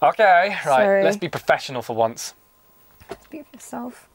Okay, right, Sorry. let's be professional for once. Speak for yourself.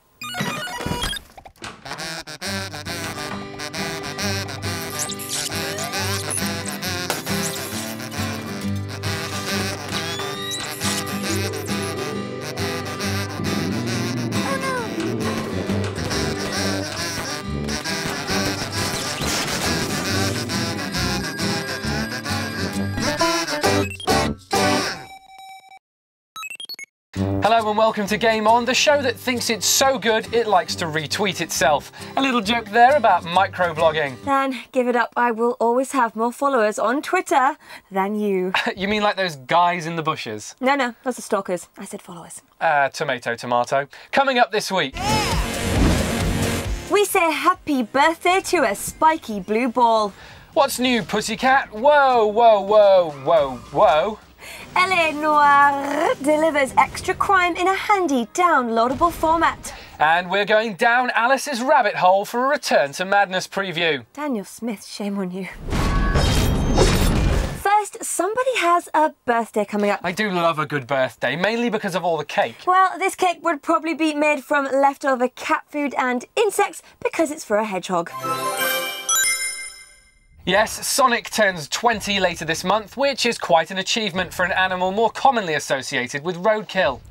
Hello and welcome to Game On, the show that thinks it's so good it likes to retweet itself. A little joke there about microblogging. Dan, give it up. I will always have more followers on Twitter than you. You mean like those guys in the bushes? No, those are stalkers. I said followers. Tomato, tomato. Coming up this week. We say happy birthday to a spiky blue ball. What's new, pussycat? Whoa, whoa, whoa, whoa, whoa. LA Noire delivers extra crime in a handy downloadable format. And we're going down Alice's rabbit hole for a Return to Madness preview. Daniel Smith, shame on you. First, somebody has a birthday coming up. I do love a good birthday, mainly because of all the cake. Well, this cake would probably be made from leftover cat food and insects because it's for a hedgehog. Yes, Sonic turns 20 later this month, which is quite an achievement for an animal more commonly associated with roadkill.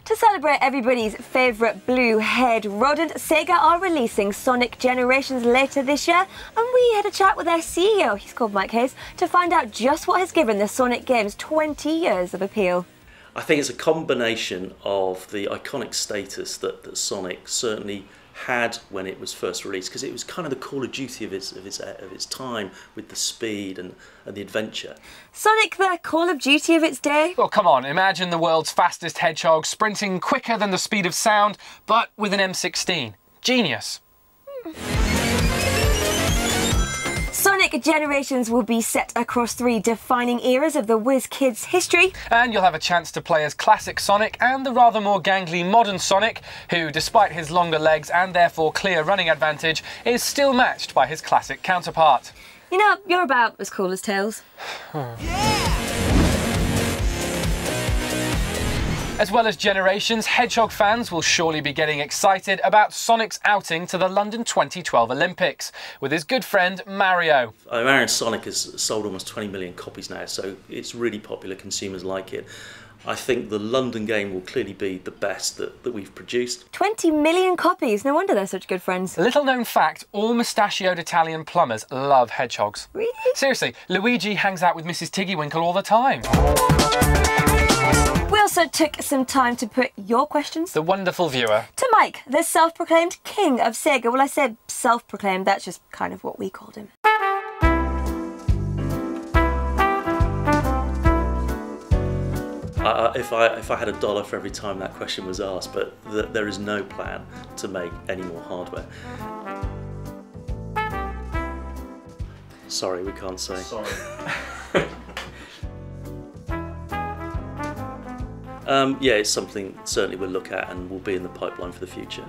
To celebrate everybody's favourite blue-haired rodent, Sega are releasing Sonic Generations later this year, and we had a chat with their CEO, he's called Mike Hayes, to find out just what has given the Sonic games 20 years of appeal. I think it's a combination of the iconic status that Sonic certainly had when it was first released, because it was kind of the Call of Duty of its time, with the speed and the adventure. Sonic, the Call of Duty of its day? Well, come on, imagine the world's fastest hedgehog sprinting quicker than the speed of sound, but with an M16. Genius. Sonic Generations will be set across 3 defining eras of the Whiz Kids' history. And you'll have a chance to play as classic Sonic and the rather more gangly modern Sonic, who, despite his longer legs and therefore clear running advantage, is still matched by his classic counterpart. You know, you're about as cool as Tails. As well as Generations, Hedgehog fans will surely be getting excited about Sonic's outing to the London 2012 Olympics with his good friend Mario. Mario and Sonic has sold almost 20 million copies now, so it's really popular, consumers like it. I think the London game will clearly be the best that we've produced. 20 million copies, no wonder they're such good friends. Little known fact, all mustachioed Italian plumbers love hedgehogs. Really? Seriously, Luigi hangs out with Mrs. Tiggywinkle all the time. We also took some time to put your questions The wonderful viewer. to Mike, the self-proclaimed king of Sega. Well, I said self-proclaimed, that's just kind of what we called him. If I had $1 for every time that question was asked, but there is no plan to make any more hardware. Sorry, we can't say. Sorry. Yeah, it's something certainly we'll look at and will be in the pipeline for the future.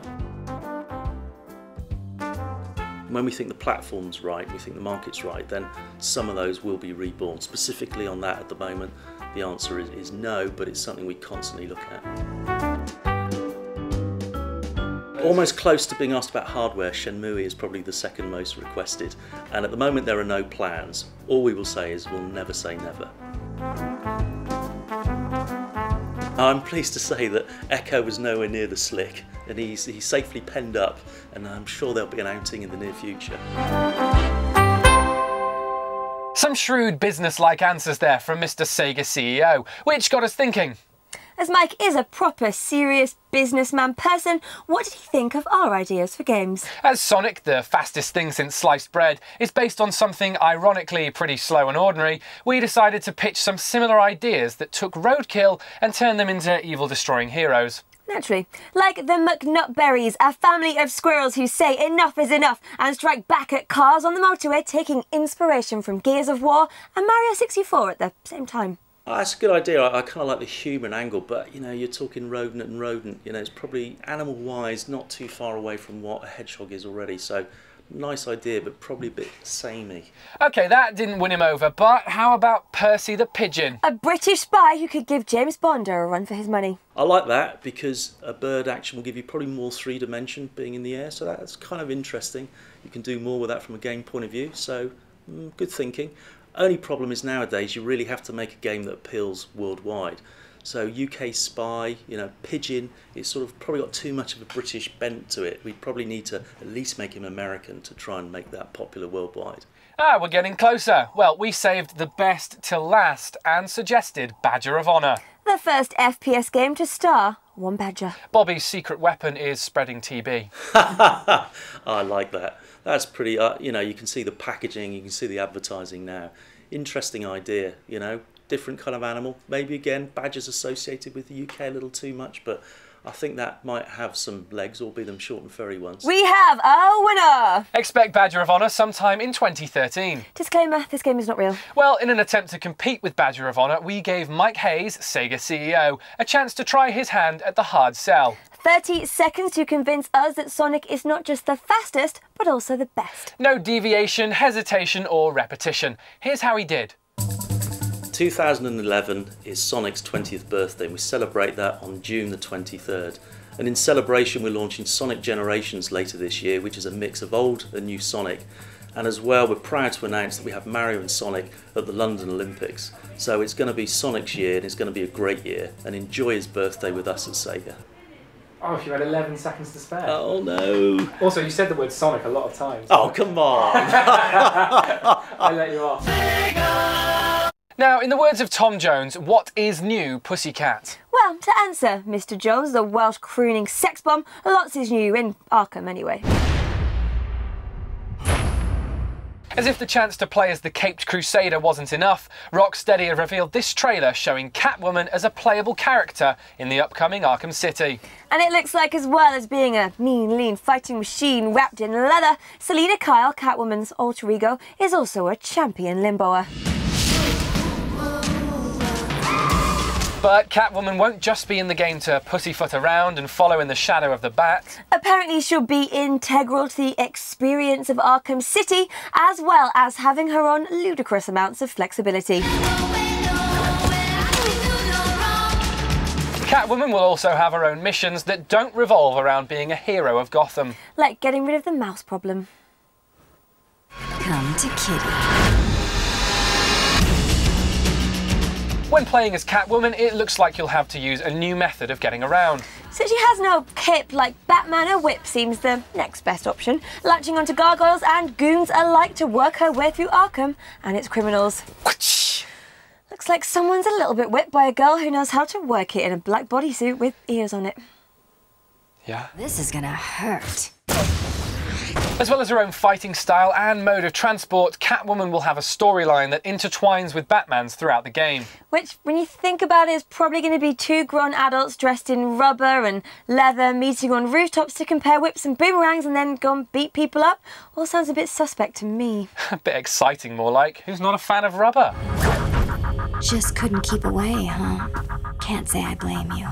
When we think the platform's right, we think the market's right, then some of those will be reborn. Specifically on that at the moment, the answer is no, but it's something we constantly look at. Almost close to being asked about hardware, Shenmue is probably the second most requested, and at the moment there are no plans. All we will say is we'll never say never. I'm pleased to say that Echo was nowhere near the slick, and he's safely penned up, and I'm sure there'll be an outing in the near future. Some shrewd business-like answers there from Mr. Sega CEO, which got us thinking. As Mike is a proper, serious businessman person, what did he think of our ideas for games? As Sonic, the fastest thing since sliced bread, is based on something ironically pretty slow and ordinary, we decided to pitch some similar ideas that took roadkill and turned them into evil-destroying heroes. Naturally. Like the McNutberries, a family of squirrels who say enough is enough and strike back at cars on the motorway, taking inspiration from Gears of War and Mario 64 at the same time. That's a good idea. I kind of like the human angle, but you know, you're talking rodent and rodent. You know, it's probably animal-wise not too far away from what a hedgehog is already. So nice idea, but probably a bit samey. Okay, that didn't win him over, but how about Percy the Pigeon? A British spy who could give James Bond a run for his money. I like that because a bird action will give you probably more 3-dimension being in the air, so that's kind of interesting. You can do more with that from a game point of view, so good thinking. Only problem is nowadays you really have to make a game that appeals worldwide. So UK spy, you know, pigeon, it's sort of probably got too much of a British bent to it. We probably need to at least make him American to try and make that popular worldwide. Ah, we're getting closer. Well, we saved the best till last and suggested Badger of Honour. The first FPS game to star one badger. Bobby's secret weapon is spreading TB. I like that. That's pretty, you know, you can see the packaging, you can see the advertising now. Interesting idea, you know, different kind of animal. Maybe again, badgers associated with the UK a little too much, but I think that might have some legs, albeit them short and furry ones. We have a winner! Expect Badger of Honour sometime in 2013. Disclaimer, this game is not real. Well, in an attempt to compete with Badger of Honour, we gave Mike Hayes, Sega CEO, a chance to try his hand at the hard sell. 30 seconds to convince us that Sonic is not just the fastest, but also the best. No deviation, hesitation or repetition. Here's how he did. 2011 is Sonic's 20th birthday, and we celebrate that on June the 23rd. And in celebration, we're launching Sonic Generations later this year, which is a mix of old and new Sonic. And as well, we're proud to announce that we have Mario and Sonic at the London Olympics. So it's going to be Sonic's year, and it's going to be a great year. And enjoy his birthday with us at Sega. Oh, you had 11 seconds to spare. Oh no. Also, you said the word Sonic a lot of times. Oh, come on. I let you off. Now, in the words of Tom Jones, what is new, Pussycat? Well, to answer Mr. Jones, the Welsh crooning sex bomb, lots is new in Arkham anyway. As if the chance to play as the Caped Crusader wasn't enough, Rocksteady have revealed this trailer showing Catwoman as a playable character in the upcoming Arkham City. And it looks like, as well as being a mean, lean fighting machine wrapped in leather, Selina Kyle, Catwoman's alter ego, is also a champion limboer. But Catwoman won't just be in the game to pussyfoot around and follow in the shadow of the Bat. Apparently she'll be integral to the experience of Arkham City, as well as having her own ludicrous amounts of flexibility. Catwoman will also have her own missions that don't revolve around being a hero of Gotham. Like getting rid of the mouse problem. Come to Kitty. When playing as Catwoman, it looks like you'll have to use a new method of getting around. Since she has no cape like Batman, a whip seems the next best option, latching onto gargoyles and goons alike to work her way through Arkham and its criminals. Looks like someone's a little bit whipped by a girl who knows how to work it in a black bodysuit with ears on it. Yeah. This is gonna hurt. As well as her own fighting style and mode of transport, Catwoman will have a storyline that intertwines with Batman's throughout the game. Which, when you think about it, is probably going to be two grown adults dressed in rubber and leather meeting on rooftops to compare whips and boomerangs and then go and beat people up. All sounds a bit suspect to me. A bit exciting, more like. Who's not a fan of rubber? Just couldn't keep away, huh? Can't say I blame you.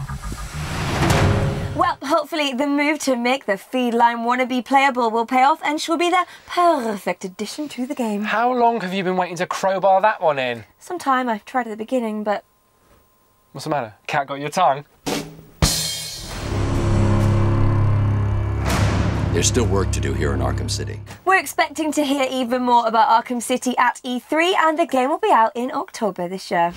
Well, hopefully the move to make the feline wannabe playable will pay off and she'll be the perfect addition to the game. How long have you been waiting to crowbar that one in? Sometime. I tried at the beginning, but... What's the matter? Cat got your tongue? There's still work to do here in Arkham City. We're expecting to hear even more about Arkham City at E3 and the game will be out in October this year.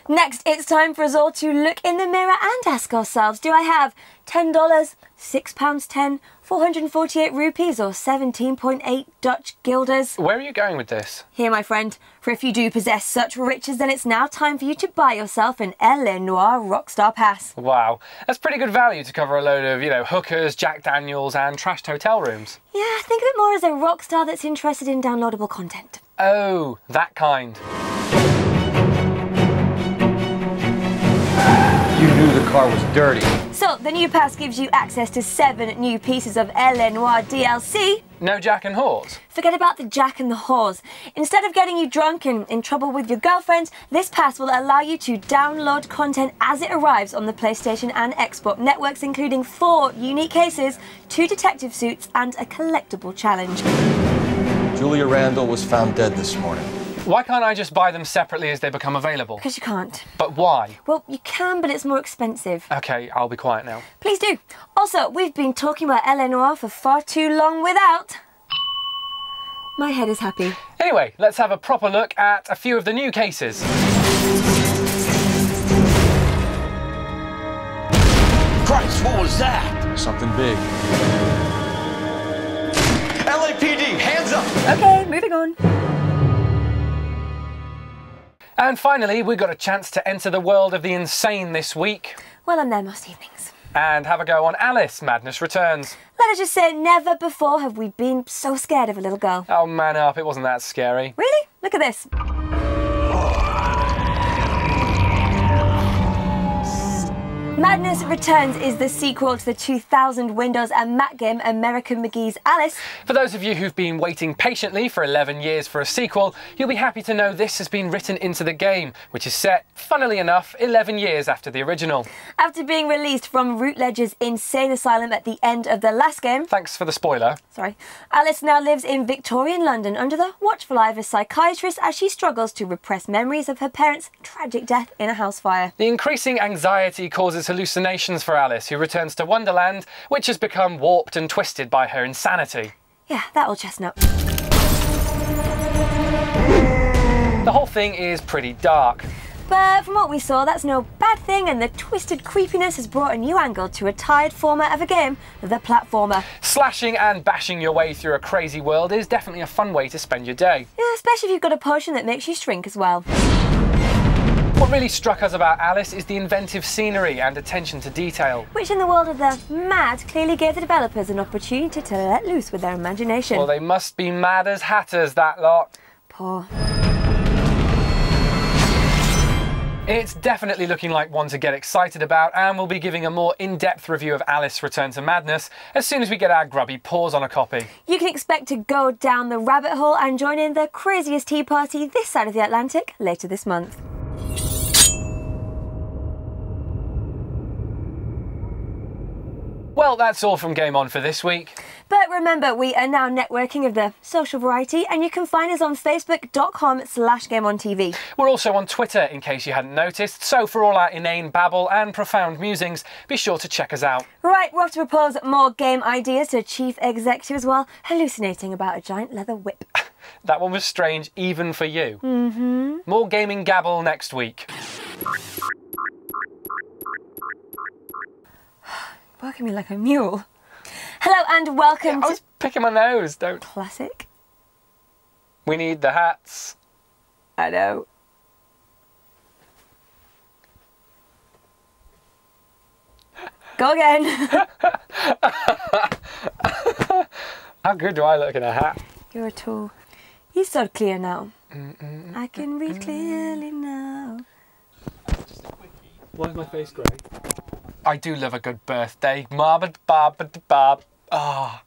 Next, it's time for us all to look in the mirror and ask ourselves, do I have $10, £6.10, 448 rupees or 17.8 Dutch guilders? Where are you going with this? Here, my friend, for if you do possess such riches, then it's now time for you to buy yourself an LA Noire Rockstar Pass. Wow, that's pretty good value to cover a load of, hookers, Jack Daniels and trashed hotel rooms. Yeah, think of it more as a rockstar that's interested in downloadable content. Oh, that kind. You knew the car was dirty. So, the new pass gives you access to 7 new pieces of Noire DLC. No Jack and Whores. Forget about the Jack and the Whores. Instead of getting you drunk and in trouble with your girlfriend, this pass will allow you to download content as it arrives on the PlayStation and Xbox networks, including 4 unique cases, 2 detective suits, and a collectible challenge. Julia Randall was found dead this morning. Why can't I just buy them separately as they become available? Because you can't. But why? Well, you can, but it's more expensive. Okay, I'll be quiet now. Please do. Also, we've been talking about Noire for far too long without... My head is happy. Anyway, let's have a proper look at a few of the new cases. Christ, what was that? Something big. LAPD, hands up! Okay, moving on. And finally, we got a chance to enter the world of the insane this week. Well, I'm there most evenings. And have a go on Alice, Madness Returns. Let us just say, never before have we been so scared of a little girl. Oh, man up, it wasn't that scary. Really? Look at this. Madness Returns is the sequel to the 2000 Windows and Mac game American McGee's Alice. For those of you who've been waiting patiently for 11 years for a sequel, you'll be happy to know this has been written into the game, which is set, funnily enough, 11 years after the original. After being released from Routledge's insane asylum at the end of the last game, Thanks for the spoiler. sorry, Alice now lives in Victorian London under the watchful eye of a psychiatrist as she struggles to repress memories of her parents' tragic death in a house fire. The increasing anxiety causes hallucinations for Alice, who returns to Wonderland, which has become warped and twisted by her insanity. Yeah, that old chestnut. The whole thing is pretty dark. But from what we saw, that's no bad thing, and the twisted creepiness has brought a new angle to a tired format of a game, the platformer. Slashing and bashing your way through a crazy world is definitely a fun way to spend your day. Yeah, especially if you've got a potion that makes you shrink as well. What really struck us about Alice is the inventive scenery and attention to detail. Which in the world of the mad clearly gave the developers an opportunity to let loose with their imagination. Well, they must be mad as hatters, that lot. Poor. It's definitely looking like one to get excited about, and we'll be giving a more in-depth review of Alice Return to Madness as soon as we get our grubby paws on a copy. You can expect to go down the rabbit hole and join in the craziest tea party this side of the Atlantic later this month. Well, that's all from Game On for this week. But remember, we are now networking of the social variety, and you can find us on facebook.com/GameOnTV. We're also on Twitter, in case you hadn't noticed, so for all our inane babble and profound musings, be sure to check us out. Right, we're off to propose more game ideas to Chief Executive while hallucinating about a giant leather whip. That one was strange even for you. Mm-hmm. More gaming gabble next week. Working me like a mule. Hello and welcome I was picking my nose, don't. Classic. We need the hats. I know. Go again. How good do I look in a hat? You're a tool. You so clear now. I can read clearly now. Why is my face grey? I do love a good birthday. Bob. Ah.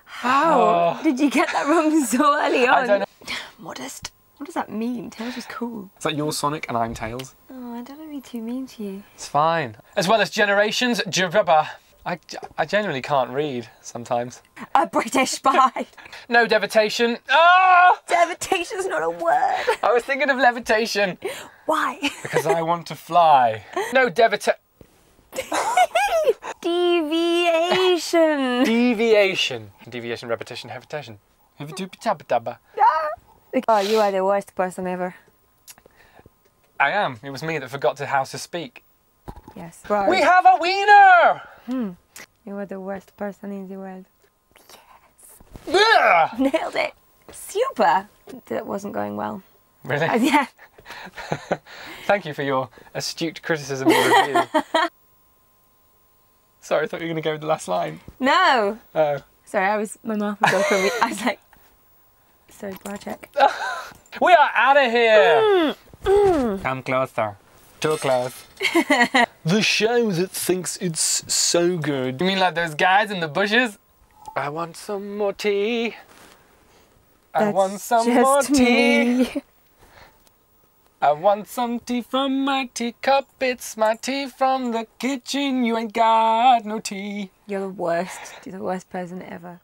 How did you get that wrong so early on? I don't know. Modest. What does that mean? Tails is cool. Is that your Sonic and I'm Tails? Oh, I don't want to be too mean to you. It's fine. As well as Generations, I genuinely can't read sometimes. A British spy. No Devitation. Ah! Devitation's not a word. I was thinking of levitation. Why? Because I want to fly. No Devitation. Deviation. Deviation, repetition, hevitation. Oh, you are the worst person ever. I am. It was me that forgot how to speak. Yes. We have a wiener! You are the worst person in the world. Yes. Ugh! Nailed it. Super. That wasn't going well. Really? Yeah. Thank you for your astute criticism and review. Sorry, I thought you were going to go with the last line. No. Oh. Sorry, my mouth was open. I was like, sorry, bar check. We are out of here! Come closer. to a class. The show that thinks it's so good. You mean like those guys in the bushes? I want some more tea. I want some more tea. I want some tea from my teacup. It's my tea from the kitchen. You ain't got no tea. You're the worst. You're the worst person ever.